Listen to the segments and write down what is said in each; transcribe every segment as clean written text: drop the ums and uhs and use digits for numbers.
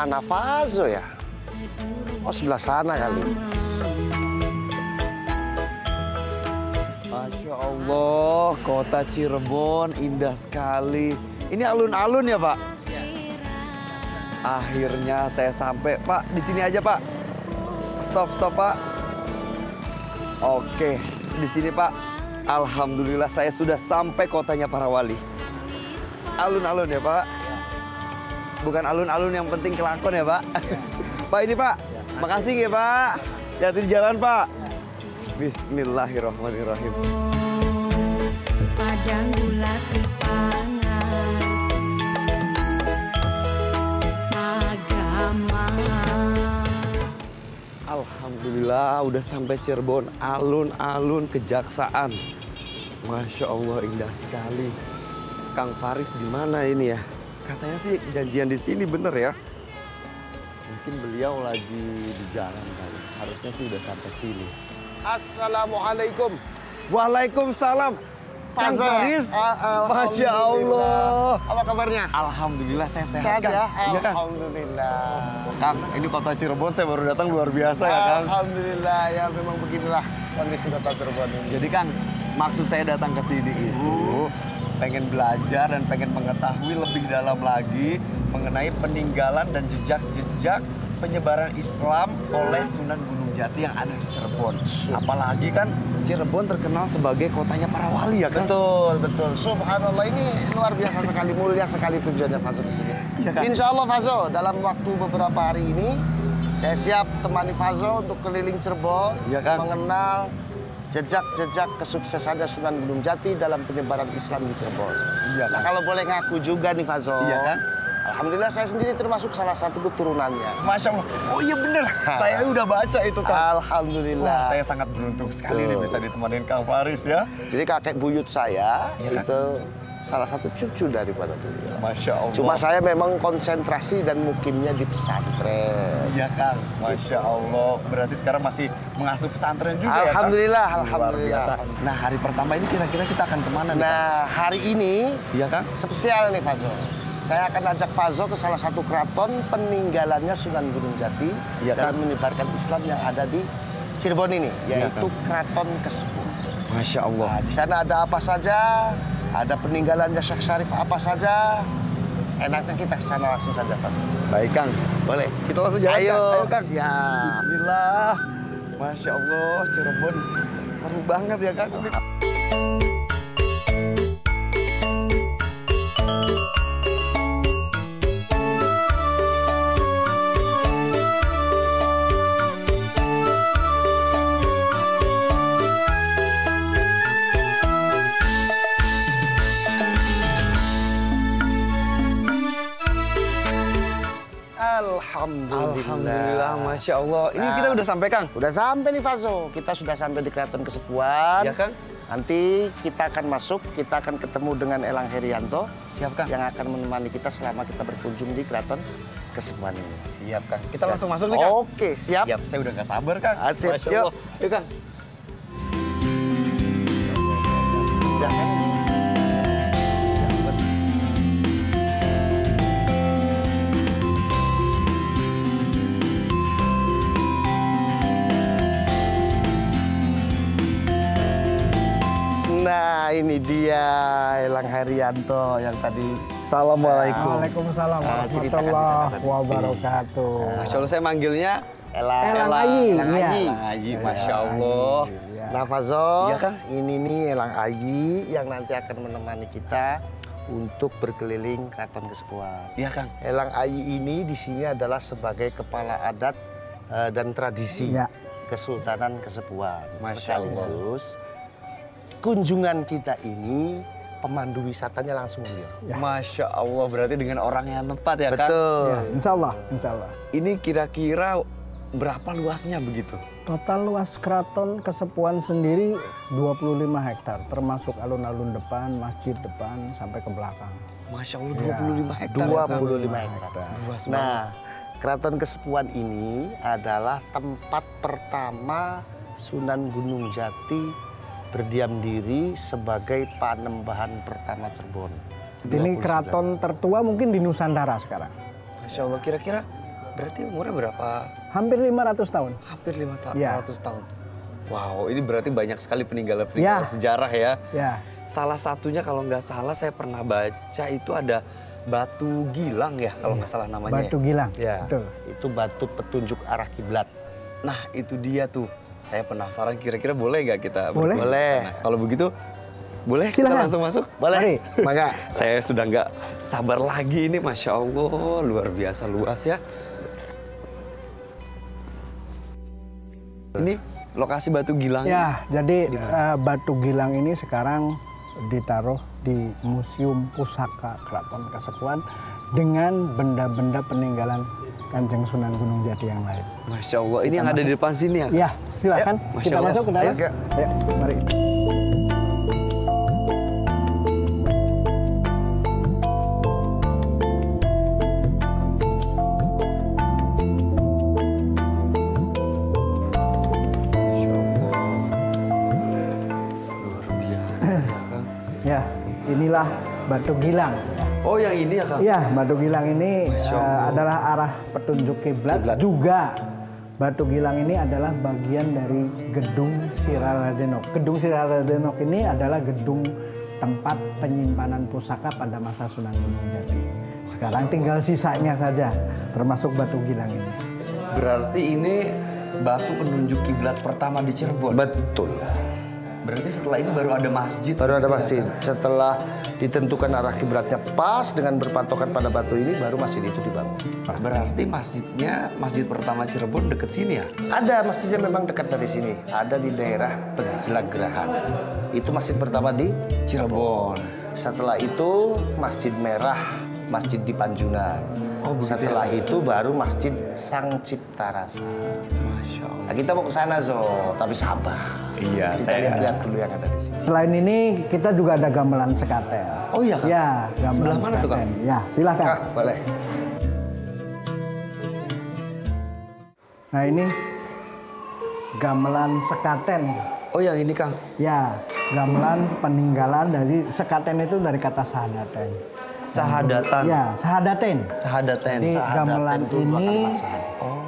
Mana Fazo ya? Oh, sebelah sana kali. Masya Allah, kota Cirebon indah sekali. Ini alun-alun ya, Pak? Akhirnya saya sampai. Pak, di sini aja, Pak. Stop, Pak. Oke, di sini, Pak. Alhamdulillah saya sudah sampai kotanya para wali. Alun-alun ya, Pak? Bukan alun-alun yang penting kelakon ya, Pak? Pak, ini, Pak. Makasih ya, Pak. Hati di jalan, Pak. Bismillahirrahmanirrahim. Padang gula pangan agama. Alhamdulillah udah sampai Cirebon, alun-alun Kejaksaan. Masya Allah indah sekali. Kang Faris di mana ini ya? Katanya sih janjian di sini, bener ya? Mungkin beliau lagi di jalan kali. Harusnya sih udah sampai sini. Assalamualaikum. Waalaikumsalam. Kang Fazo. Faris, Masya Allah. Apa kabarnya? Alhamdulillah saya sehat, Sehat Kang. ya? Iya, Kang. Alhamdulillah. Kang, ini kota Cirebon saya baru datang luar biasa ya, Kang. Alhamdulillah, ya memang beginilah kondisi kota Cirebon ini. Jadi Kang, maksud saya datang ke sini itu pengen belajar dan pengen mengetahui lebih dalam lagi mengenai peninggalan dan jejak-jejak penyebaran Islam oleh Sunan Gunung Jati yang ada di Cirebon. Apalagi kan Cirebon terkenal sebagai kotanya para wali ya, Kang? Betul, betul. Subhanallah, ini luar biasa sekali, mulia sekali tujuannya Fazo di sini. Iya, Kang. Insya Allah Fazo, dalam waktu beberapa hari ini saya siap temani Fazo untuk keliling Cirebon, Iya, Kang. mengenal jejak-jejak kesuksesannya Sunan Gunung Jati dalam penyebaran Islam di Cirebon. Iya, Nah, Kang. kalau boleh ngaku juga nih Fazo. Iya, Kang. Alhamdulillah saya sendiri termasuk salah satu keturunannya. Masya Allah. Oh iya bener, saya udah baca itu, Kang. Alhamdulillah. Wah, saya sangat beruntung sekali nih Betul. bisa ditemanin Kang Faris ya. Jadi kakek buyut saya Iya, Kang. itu salah satu cucu daripada beliau. Masya Allah. Cuma saya memang konsentrasi dan mukimnya di pesantren. Iya, Kang. Masya Allah. Berarti sekarang masih mengasuh pesantren juga ya, Kang? Alhamdulillah, Luar alhamdulillah. biasa. Nah, hari pertama ini kira-kira kita akan kemana nih, Kang? Nah, hari ini Iya, Kang? spesial nih Fazo. Saya akan ajak Fazo ke salah satu keraton peninggalannya Sunan Gunung Jati Iya, dalam Kang. menyebarkan Islam yang ada di Cirebon ini, Iya, yaitu Kang. Keraton Kesepuh. Masya Allah. Nah, di sana ada apa saja, ada peninggalannya Syekh Syarif apa saja. Enaknya kita ke sana langsung saja, Fazo. Baik, Kang. Boleh. Kita langsung jalan, Ayo, Kang. Ayo, Kang. siap. Bismillah. Masya Allah, Cirebon seru banget ya, Kang. Alhamdulillah, Masya Allah. Ini kita udah sampai, Kang? Udah sampai nih Fazo. Kita sudah sampai di Keraton Kesepuhan. Iya, Kang. Nanti kita akan masuk, kita akan ketemu dengan Elang Herianto. Siap, Kang. Yang akan menemani kita selama kita berkunjung di Keraton Kesepuhan ini. Siap, Kang. Kita langsung masuk nih, Kang. Oke, siap. Siap, saya udah gak sabar, Kang. Asik, Masya yuk. Allah. Yuk, Kang. Udah kan? Nah, ini dia Elang Herianto yang tadi. Assalamualaikum. Waalaikumsalam ceritakan di warahmatullahi sana. wabarakatuh. Masya Allah, saya manggilnya Elang Ayi, Elang iya. Ayi. Elang Ayi, Masya Allah. Iya. Nah, Fazo, Iya, Kang. ini nih Elang Ayi yang nanti akan menemani kita untuk berkeliling Keraton Kesepuhan. Iya, Kang. Elang Ayi ini di sini adalah sebagai kepala adat dan tradisi Iya. Kesultanan Kesepuhan. Masya Allah. Sekaligus kunjungan kita ini pemandu wisatanya langsung beliau. Ya. Masya Allah, berarti dengan orang yang tepat ya, Kang? Betul. Ya, insya Allah, insya Allah. Ini kira-kira berapa luasnya begitu? Total luas keraton Kesepuhan sendiri 25 hektar, termasuk alun-alun depan, masjid depan, sampai ke belakang. Masya Allah, Ya. 25 hektar ya, Kang? 25 hektar. Luas banget. Nah, Keraton Kesepuhan ini adalah tempat pertama Sunan Gunung Jati berdiam diri sebagai panembahan pertama Cirebon. Ini keraton tertua mungkin di Nusantara sekarang. Masya Allah, kira-kira Berarti umurnya berapa? Hampir 500 tahun. Hampir 500 Ya. tahun. Wow, ini berarti banyak sekali peninggalan-peninggalan Ya. sejarah ya. Ya, Salah satunya kalau nggak salah saya pernah baca itu ada batu gilang ya kalau nggak salah namanya. Batu Gilang. Ya, Betul. itu batu petunjuk arah kiblat. Nah itu dia tuh. Saya penasaran kira-kira boleh nggak kita Boleh. berkunjung ke Boleh. sana? Kalau begitu boleh kita Silakan. langsung masuk? Boleh? Mari. Maka Saya sudah nggak sabar lagi ini, Masya Allah, luar biasa luas ya. Ini lokasi batu gilang. Ya, jadi Batu Gilang ini sekarang ditaruh di Museum Pusaka Keraton Kasepuhan dengan benda-benda peninggalan Kanjeng Sunan Gunung Jati yang lain. Masya Allah, ini yang ada di depan sini ya? Kak? Ya, silakan Masya kita Allah. masuk ke dalam. Ayo. Ya, mari. Masya Allah. Luar biasa ya Kang. Ya, inilah Batu Gilang. Oh yang ini ya Kang? Iya, Batu Gilang ini Masya Allah. adalah arah petunjuk kiblat. Juga Batu Gilang ini adalah bagian dari Gedung Siraradenok. Gedung Siraradenok ini adalah gedung tempat penyimpanan pusaka pada masa Sunan Gunung Jati. Sekarang tinggal sisanya saja, termasuk Batu Gilang ini. Berarti ini batu penunjuk kiblat pertama di Cirebon. betul. Berarti setelah ini baru ada masjid. Baru ada gitu ya, masjid. Setelah ditentukan arah kiblatnya pas dengan berpatokan pada batu ini, baru masjid itu dibangun. Kang? Berarti masjidnya, masjid pertama Cirebon deket sini ya? Ada masjidnya memang dekat dari sini. Ada di daerah Penjelagrahan. Itu masjid pertama di Cirebon. Setelah itu Masjid Merah, masjid di Panjunan. Oh, begitu Setelah ya? itu baru Masjid Sang Cipta Rasa. Masya Allah. Nah, kita mau ke sana Zo, tapi sabar. Iya, kita saya- lihat-lihat dulu yang ada di sini. Selain ini kita juga ada gamelan sekaten. Oh iya Kang? Ya, gamelan Sebelah mana tuh, Kang? sekaten. Ya, silakan. Kak, boleh. Nah ini gamelan sekaten. Oh yang ini Kang? Ya, gamelan peninggalan dari sekaten itu dari kata sahadaten. Sahadatan. Ya, sahadaten. Sahadaten. Jadi Sahadaten gamelan itu dua ini kalimat sahadat.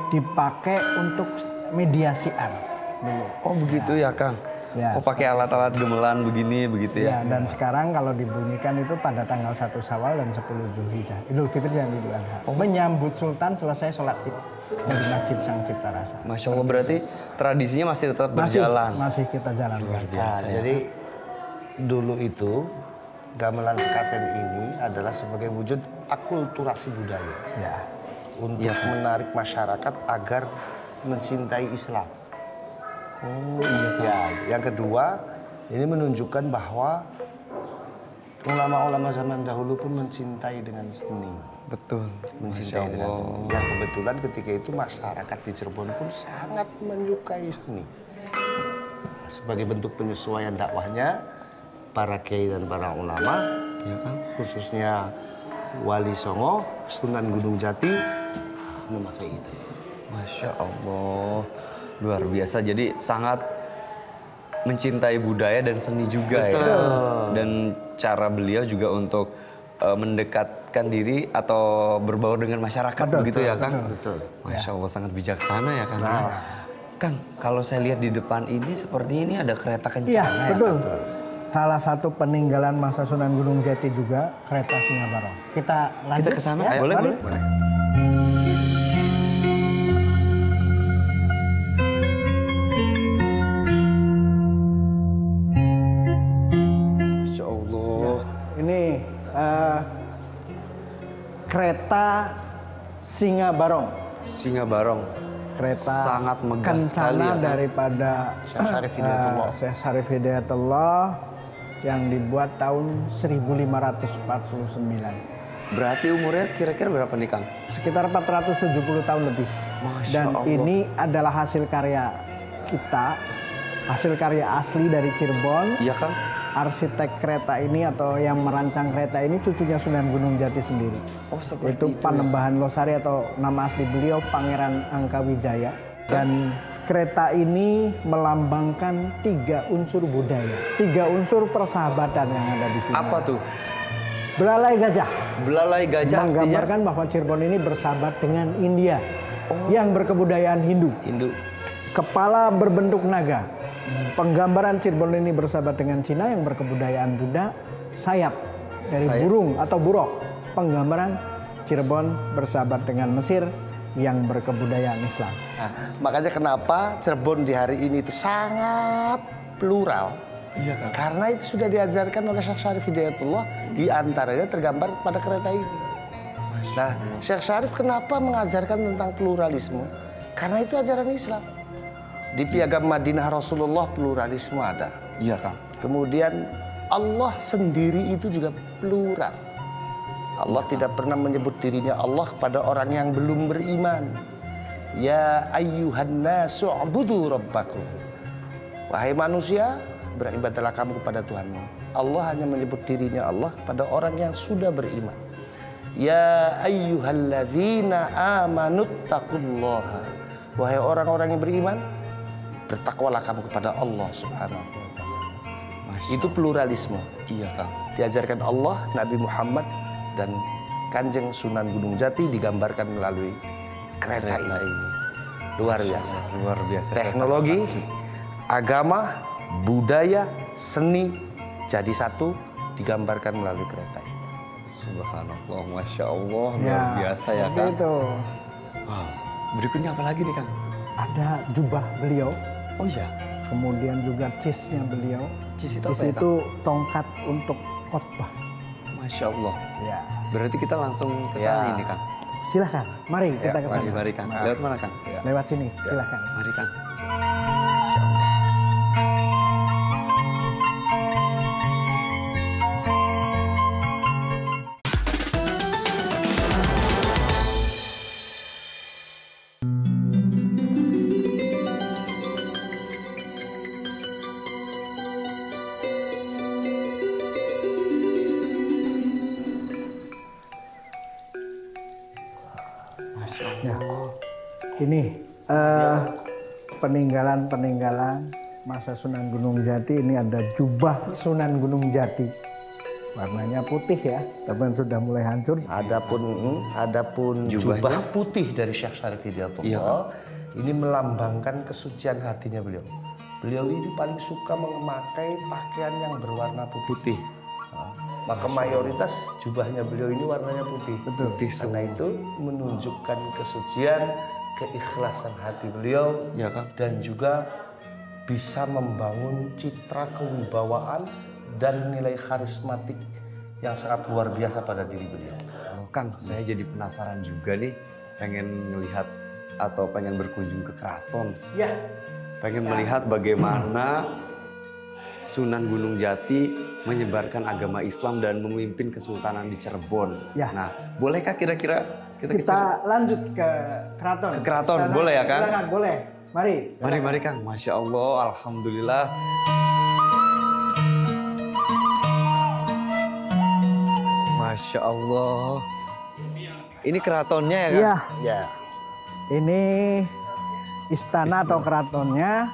dipakai untuk mediasian dulu. Oh begitu ya Kang? Ya. Oh pakai alat-alat gamelan begini, begitu Ya, ya? dan sekarang kalau dibunyikan itu pada tanggal 1 Syawal dan 10 Zulhijjah. Idul Fitri dan Idul Adha. Menyambut Sultan selesai sholat Id dari Masjid Sang Cipta Rasa. Masya Allah, berarti tradisinya masih tetap berjalan. Masih kita jalankan. Nah, jadi dulu itu gamelan sekaten ini adalah sebagai wujud akulturasi budaya Ya. untuk menarik masyarakat agar mencintai Islam. Oh iya Kang. Ya, yang kedua ini menunjukkan bahwa ulama-ulama zaman dahulu pun mencintai dengan seni, Betul. mencintai Masya dengan Allah. seni. Yang kebetulan ketika itu masyarakat di Cirebon pun sangat menyukai seni. Sebagai bentuk penyesuaian dakwahnya, para kiai dan para ulama, Iya Kang? khususnya Wali Songo, Sunan Gunung Jati, memakai itu. Masya Allah, luar biasa. Jadi sangat mencintai budaya dan seni juga ya. Dan cara beliau juga untuk mendekatkan diri atau berbaur dengan masyarakat begitu ya Kang? Betul. Masya Allah sangat bijaksana ya Kang. Kang, kalau saya lihat di depan ini seperti ini ada kereta Iya, kencana ya betul. Kang? Salah satu peninggalan masa Sunan Gunung Jati juga kereta Singabarong. Kita lanjut. Kita ke sana, ya? boleh, Mari. boleh. Masya Allah. Ini kereta Singabarong. Singa Barong. Kereta Sangat megah sekali kencana ya, Kang. daripada Syekh Syarif Hidayatullah. Syekh Syarif Hidayatullah yang dibuat tahun 1549. Berarti umurnya kira-kira berapa nih Kang? Sekitar 470 tahun lebih. Masya Dan Allah. ini adalah hasil karya kita, hasil karya asli dari Cirebon. Iya Kang? Arsitek kereta ini atau yang merancang kereta ini cucunya Sunan Gunung Jati sendiri. Oh seperti Itu itu. Panembahan Losari atau nama asli beliau Pangeran Angkawijaya. Dan kereta ini melambangkan 3 unsur budaya, 3 unsur persahabatan yang ada di sini. Apa tuh? Belalai gajah. Belalai gajah artinya? Menggambarkan bahwa Cirebon ini bersahabat dengan India yang berkebudayaan Hindu. Hindu. Kepala berbentuk naga. Penggambaran Cirebon ini bersahabat dengan Cina yang berkebudayaan Buddha. Sayap dari burung atau buruk. Penggambaran Cirebon bersahabat dengan Mesir yang berkebudayaan Islam. Nah, makanya kenapa Cirebon di hari ini itu sangat plural. Iya kan? Karena itu sudah diajarkan oleh Syekh Syarif Hidayatullah, di antaranya tergambar pada kereta ini. Nah, Syekh Syarif kenapa mengajarkan tentang pluralisme? Karena itu ajaran Islam. Di Piagam Madinah Rasulullah pluralisme ada. Iya Kang. Kemudian Allah sendiri itu juga plural. Allah tidak pernah menyebut dirinya Allah pada orang yang belum beriman. Ya ayyuhan nasu ubudu rabbakum. Wahai manusia, beribadahlah kamu kepada Tuhanmu. Allah hanya menyebut dirinya Allah pada orang yang sudah beriman. Ya ayyuhalladzina amanuttaqullaha. Wahai orang-orang yang beriman, bertakwalah kamu kepada Allah Subhanahu wa taala. Itu pluralisme. Iya Kang. Diajarkan Allah, Nabi Muhammad dan Kanjeng Sunan Gunung Jati digambarkan melalui kereta ini. Luar biasa. Luar biasa. Teknologi, agama, budaya, seni jadi satu digambarkan melalui kereta ini. Subhanallah, Masya Allah, luar biasa ya Kang. Itu. Wow. Berikutnya apa lagi nih Kang? Ada jubah beliau. Oh iya. Kemudian juga cisnya beliau. Cis itu Cis apa ya itu tongkat untuk khotbah. Masya Allah. Ya. Berarti kita langsung ke sana ini Kang. Silahkan, mari kita ke sana. Mari Kang. Lewat mana Kang? Lewat sini, silahkan. Mari Kang. Masya Allah. Ya. Ini peninggalan-peninggalan masa Sunan Gunung Jati. Ini ada jubah Sunan Gunung Jati. Warnanya putih ya, tapi sudah mulai hancur. Adapun jubah putih dari Syekh Syarif Hidayatullah, Iya. ini melambangkan kesucian hatinya beliau. Beliau ini paling suka memakai pakaian yang berwarna putih. Nah, maka mayoritas jubahnya beliau ini warnanya putih. Betul. Putih Karena itu menunjukkan kesucian, keikhlasan hati beliau, Ya Kang. dan juga bisa membangun citra kewibawaan dan nilai karismatik yang sangat luar biasa pada diri beliau. Oh, Kang, saya jadi penasaran juga nih, pengen ngelihat atau pengen berkunjung ke keraton. Ya. Pengen melihat bagaimana Sunan Gunung Jati menyebarkan agama Islam dan memimpin Kesultanan di Cirebon. Ya. Nah, bolehkah kira-kira kita ke Cirebon? Kita lanjut ke keraton. Ke keraton, boleh ya, Kang? Silakan, boleh. Mari. Mari Kang, Masya Allah, Alhamdulillah. Masya Allah. Ini keratonnya ya Kang? Iya, Ya, ini istana atau keratonnya.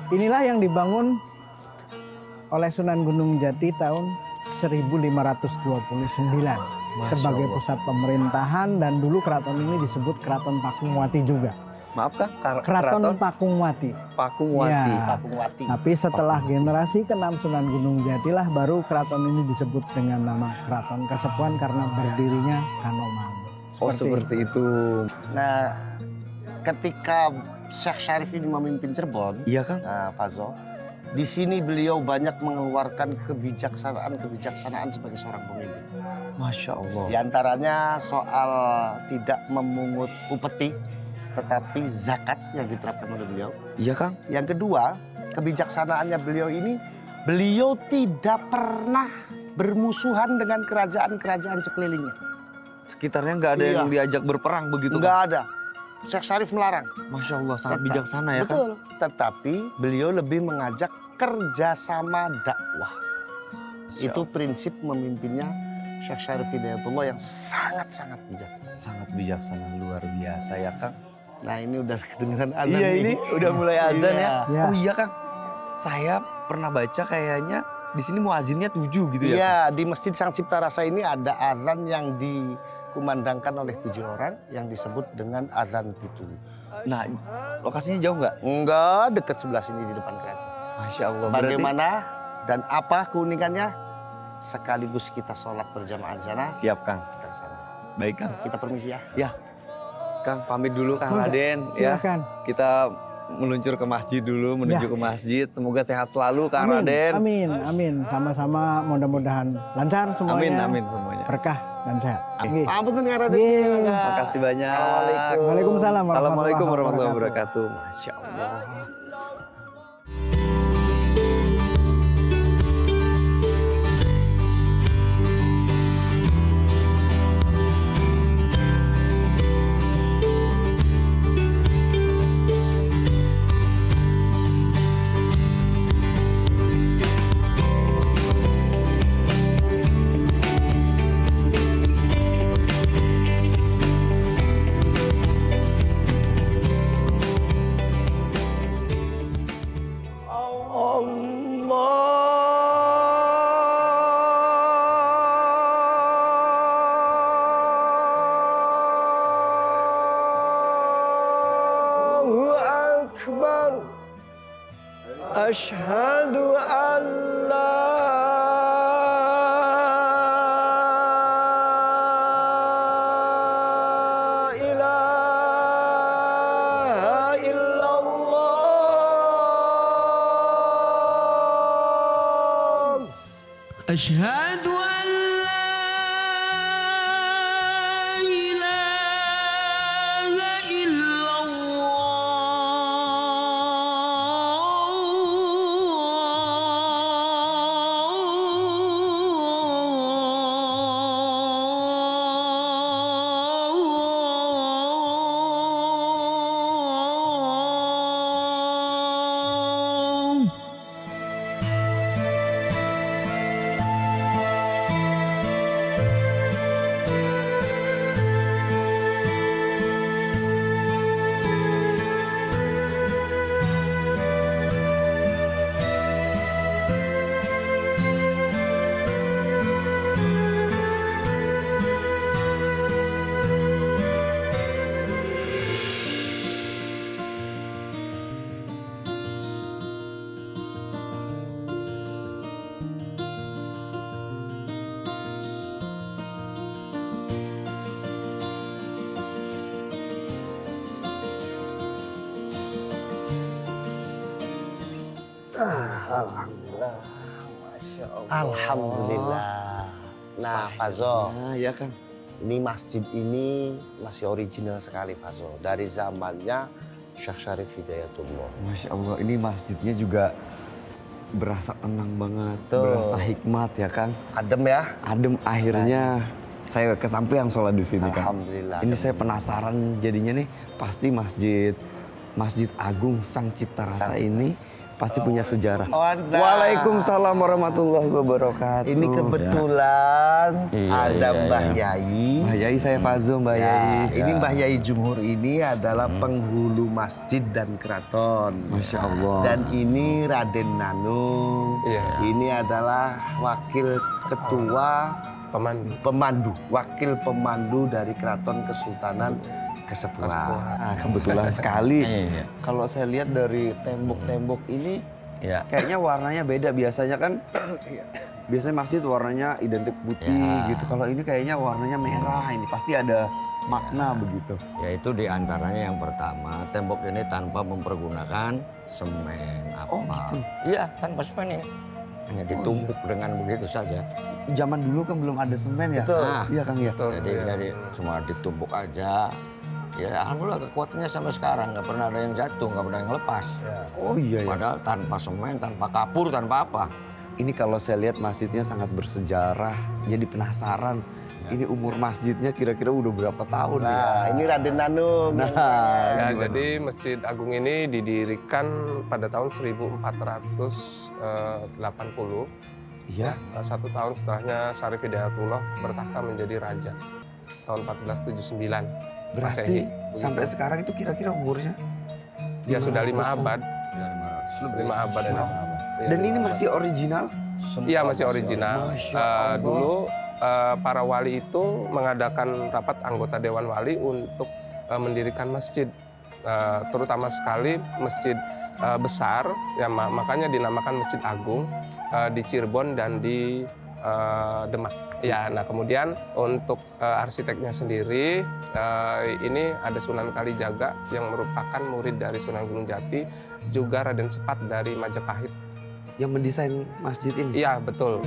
Inilah yang dibangun oleh Sunan Gunung Jati tahun 1529 sebagai Allah. pusat pemerintahan, dan dulu keraton ini disebut Keraton Pakungwati juga. Maaf Kang, Keraton Pakungwati. Pakungwati. Ya. Pakungwati. Tapi setelah generasi ke-6 Sunan Gunung Jati lah baru keraton ini disebut dengan nama Keraton Kasepuhan karena berdirinya Kanoman. Oh seperti itu. Nah, ketika Syekh Syarif ini memimpin Cirebon, Iya Kang? nah, Fazo, di sini beliau banyak mengeluarkan kebijaksanaan sebagai seorang pemimpin. Masya Allah. Di antaranya soal tidak memungut upeti, tetapi zakat yang diterapkan oleh beliau. Iya Kang? Yang kedua, kebijaksanaannya beliau ini, beliau tidak pernah bermusuhan dengan kerajaan-kerajaan sekelilingnya. Sekitarnya nggak ada Iya. yang diajak berperang begitu Enggak Kang? ada. Syekh Syarif melarang. Masya Allah, sangat Tetap. bijaksana ya Kang? Betul. Tetapi beliau lebih mengajak kerjasama dakwah. Itu prinsip memimpinnya Syekh Syarif Hidayatullah yang sangat-sangat bijaksana. Sangat bijaksana, luar biasa ya Kang. Nah ini udah kedengeran azan Iya nih. ini udah mulai azan Iya. ya. Iya. Oh iya Kang, saya pernah baca kayaknya di sini muazinnya 7 gitu ya? Iya, di Masjid Sang Cipta Rasa ini ada azan yang dikumandangkan oleh 7 orang yang disebut dengan azan pitu. Nah, lokasinya jauh nggak? Enggak, dekat sebelah sini di depan kerajaan. Masya Allah. Bagaimana dan apa keunikannya? Sekaligus kita sholat berjamaah di sana. Siap, Kang. Kita ke sana. Baik, Kang. Kita permisi ya. Ya, Kang pamit dulu Kang Boleh, Raden ya. silakan. Kita meluncur ke masjid dulu, menuju ke masjid. Semoga sehat selalu Kang Raden. Amin, amin. Sama-sama mudah-mudahan lancar semuanya. Amin semuanya. Berkah dan sehat. Nggih. Ampun Kang Raden. Nggih. Makasih banyak. Waalaikumsalam Assalamualaikum warahmatullahi wabarakatuh. wabarakatuh. Masya Allah. Asyhadu an la ilaha illallah. أشهد أن لا إله إلا الله. Alhamdulillah. Masya Allah. Alhamdulillah. Nah, Fazo, Nah, ya Kang. ini masjid ini masih original sekali, Fazo. Dari zamannya Syekh Syarif Hidayatullah. Masya Allah, ini masjidnya juga berasa tenang banget, Tuh. berasa hikmat ya Kang. Adem ya? Adem, akhirnya saya kesampaian sholat di sini Kang. Alhamdulillah. Ini saya penasaran jadinya nih, pasti Masjid Agung Sang Cipta Rasa ini pasti punya sejarah. Waalaikumsalam. Waalaikumsalam warahmatullahi wabarakatuh. Ini kebetulan Iya, ada iya, Mbah iya. Yai. Mbah Yai, saya Fazo Mbah Ya, Yai. ini Mbah Yai Jumhur ini adalah penghulu masjid dan keraton. Masya Allah. Dan ini Raden Nanung. Iya. Ini adalah wakil ketua Pemandu. wakil pemandu dari Keraton Kesultanan Kasepuhan. Ah, kebetulan sekali. Iya. Kalau saya lihat dari tembok-tembok ini, Ya. kayaknya warnanya beda. Biasanya kan, biasanya masjid warnanya identik putih Ya. gitu. Kalau ini kayaknya warnanya merah. Ini pasti ada makna begitu. Yaitu diantaranya yang pertama, tembok ini tanpa mempergunakan semen apa. Oh, gitu? Iya, tanpa semen ini. Hanya ditumpuk dengan begitu saja. Zaman dulu kan belum ada semen ya? Betul. Nah, Iya Kang ya. jadi cuma ditumpuk aja. Ya alhamdulillah kekuatannya sampai sekarang nggak pernah ada yang jatuh, nggak pernah yang lepas. Oh iya ya. Padahal tanpa semen, tanpa kapur, tanpa apa. Ini kalau saya lihat masjidnya sangat bersejarah. Jadi penasaran. Ini umur masjidnya kira-kira udah berapa tahun ya? Nah, ini Raden Nanung. Nah, Ya, gimana? jadi Masjid Agung ini didirikan pada tahun 1480. Iya. Satu tahun setelahnya Syarif Hidayatullah bertahta menjadi raja. Tahun 1479. Berarti Masehi. sampai sekarang itu kira-kira umurnya? Ya sudah 5 500-an. abad. Ya, 500 lebih. 5 abad. Lima Ya. abad. Iya, Dan 5 ini abad. masih original? Iya, masih original. Dulu para wali itu mengadakan rapat anggota Dewan Wali untuk mendirikan masjid, terutama sekali masjid besar, ya makanya dinamakan Masjid Agung di Cirebon dan di Demak. Ya, nah kemudian untuk arsiteknya sendiri ini ada Sunan Kalijaga yang merupakan murid dari Sunan Gunung Jati, juga Raden Sepat dari Majapahit. Yang mendesain masjid ini? Iya, betul.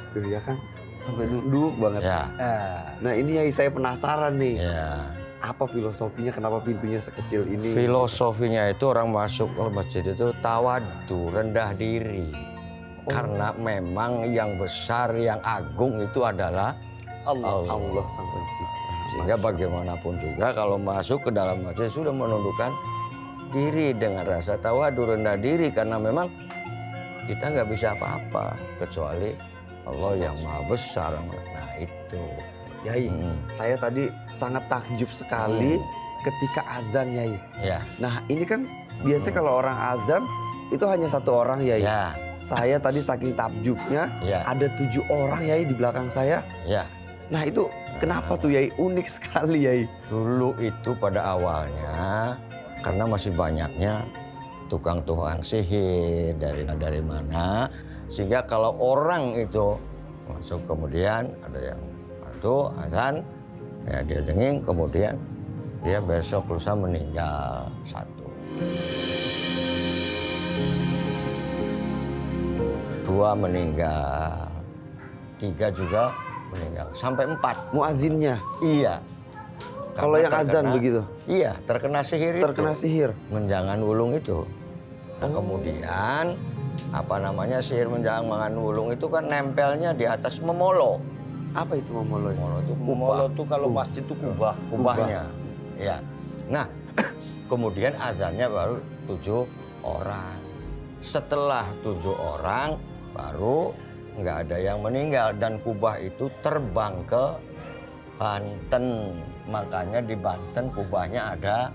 Tuh ya kan, sampai duduk banget. Ya. Nah ini ya saya penasaran nih. Ya. Apa filosofinya, kenapa pintunya sekecil ini? Filosofinya itu orang masuk ke masjid itu tawadu, rendah diri. Karena memang yang besar, yang agung itu adalah Allah. Allah Sang Pencipta. Sehingga bagaimanapun juga kalau masuk ke dalam masjid sudah menundukkan diri dengan rasa tawadu, rendah diri. Karena memang kita nggak bisa apa-apa kecuali Allah yang maha besar. Nah itu. Yai, saya tadi sangat takjub sekali ketika azan, Yai. Ya. Nah ini kan biasanya kalau orang azan itu hanya satu orang, Yai. Ya. Saya tadi saking takjubnya Ya. ada 7 orang, Yai, di belakang saya. Ya. Nah itu kenapa tuh, Yai? Unik sekali, Yai. Dulu itu pada awalnya karena masih banyaknya tukang-tukang sihir dari mana, sehingga kalau orang itu masuk kemudian ada yang itu azan, ya dia denging, kemudian dia besok lusa meninggal 1. 2 meninggal, 3 juga meninggal, sampai 4. Muazinnya? Iya. Kalau yang azan begitu? Iya, terkena sihir itu. Terkena sihir? Menjangan wulung itu. Nah kemudian, apa namanya, sihir menjangan wulung itu kan nempelnya di atas memolo. Apa itu memolo? Memolo itu kubah. Memolo tuh kalau masjid tuh kubah. Kubahnya. Ya. Nah, kemudian azannya baru 7 orang. Setelah 7 orang, baru nggak ada yang meninggal. Dan kubah itu terbang ke Banten. Makanya di Banten kubahnya ada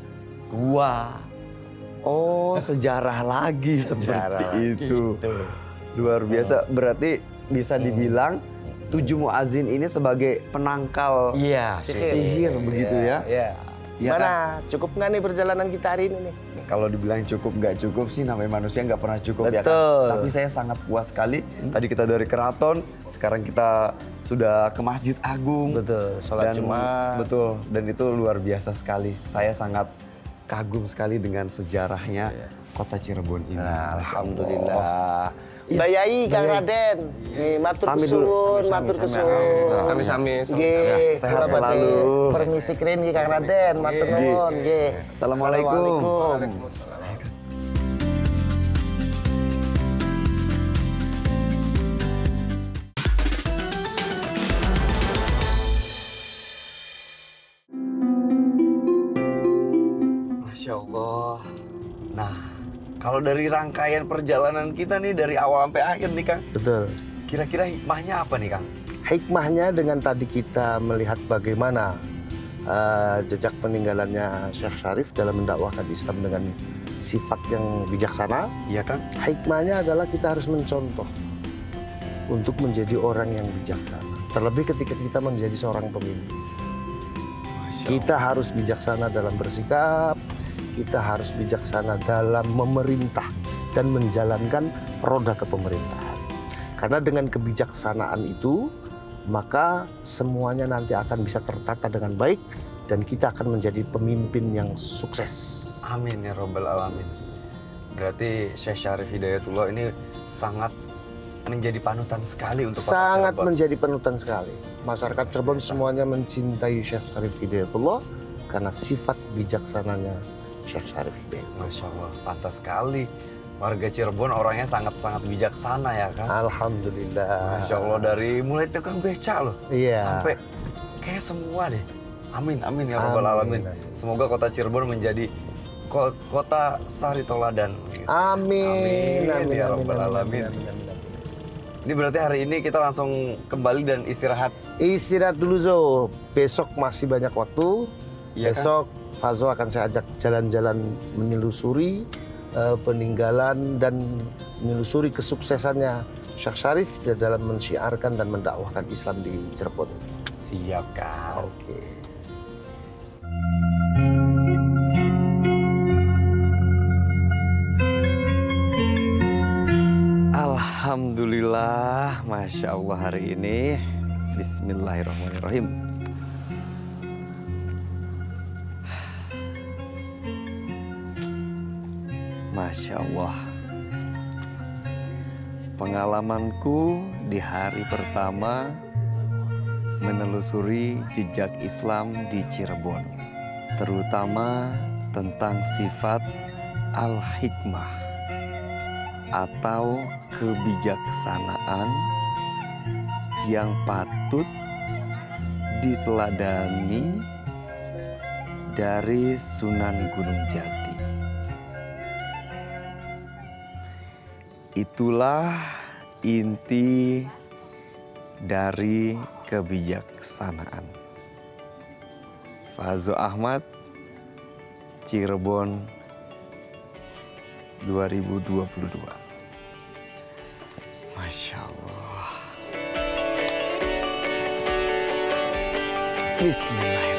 2. Oh, sejarah lagi seperti itu. Luar biasa. Berarti bisa dibilang 7 muazin ini sebagai penangkal sihir begitu ya? Iya. Ya Gimana? kan? Cukup nggak nih perjalanan kita hari ini nih? Kalau dibilang cukup nggak cukup sih, namanya manusia nggak pernah cukup. Betul. Ya kan? Tapi saya sangat puas sekali. Tadi kita dari keraton, sekarang kita sudah ke Masjid Agung. Betul, sholat Jumat. Betul, dan itu luar biasa sekali. Saya sangat kagum sekali dengan sejarahnya kota Cirebon ini. Nah, alhamdulillah. Mbak Yai, Kang Raden, nih matur Pamit dulu. kesuwun, matur kesuwun. Sami-sami. Nggih, Sehat kula badhe selalu. permisi keren nggih Kang Raden, matur nuwun nggih. Assalamualaikum. Masya Allah. Nah, kalau dari rangkaian perjalanan kita nih dari awal sampai akhir nih Kang, Betul. kira-kira hikmahnya apa nih Kang? Hikmahnya dengan tadi kita melihat bagaimana jejak peninggalannya Syekh Syarif dalam mendakwahkan Islam dengan sifat yang bijaksana. Iya Kang? Hikmahnya adalah kita harus mencontoh untuk menjadi orang yang bijaksana. Terlebih ketika kita menjadi seorang pemimpin. Kita harus bijaksana dalam bersikap, kita harus bijaksana dalam memerintah dan menjalankan roda kepemerintahan. Karena dengan kebijaksanaan itu, maka semuanya nanti akan bisa tertata dengan baik dan kita akan menjadi pemimpin yang sukses. Amin ya Rabbal Alamin. Berarti Syekh Syarif Hidayatullah ini sangat menjadi panutan sekali untuk kota Sangat Cirebon. menjadi panutan sekali. Masyarakat Cirebon semuanya mencintai Syekh Syarif Hidayatullah karena sifat bijaksananya Syekh Syarif Hidayatullah. Masya Allah, pantas sekali. Warga Cirebon orangnya sangat-sangat bijaksana ya kan? Alhamdulillah. Masya Allah, dari mulai tukang beca loh, Iya. sampai kayak semua deh. Amin, amin ya Rabbal Amin. Alamin. Semoga kota Cirebon menjadi kota sari toladan. Amin. Amin, ya Rabbal Alamin. Ini berarti hari ini kita langsung kembali dan istirahat. Istirahat dulu Zo. Besok masih banyak waktu. Iya, Besok Fazo akan saya ajak jalan-jalan menelusuri peninggalan dan menelusuri kesuksesannya Syekh Syarif dalam mensyiarkan dan mendakwahkan Islam di Cirebon. Siap, Kang. Oke. Alhamdulillah, Masya Allah hari ini. Bismillahirrahmanirrahim. Masya Allah. Pengalamanku di hari pertama menelusuri jejak Islam di Cirebon, terutama tentang sifat al-hikmah atau kebijaksanaan yang patut diteladani dari Sunan Gunung Jati. Itulah inti dari kebijaksanaan. Fazo Ahmad, Cirebon 2022. Masya Allah. Bismillahirrahmanirrahim.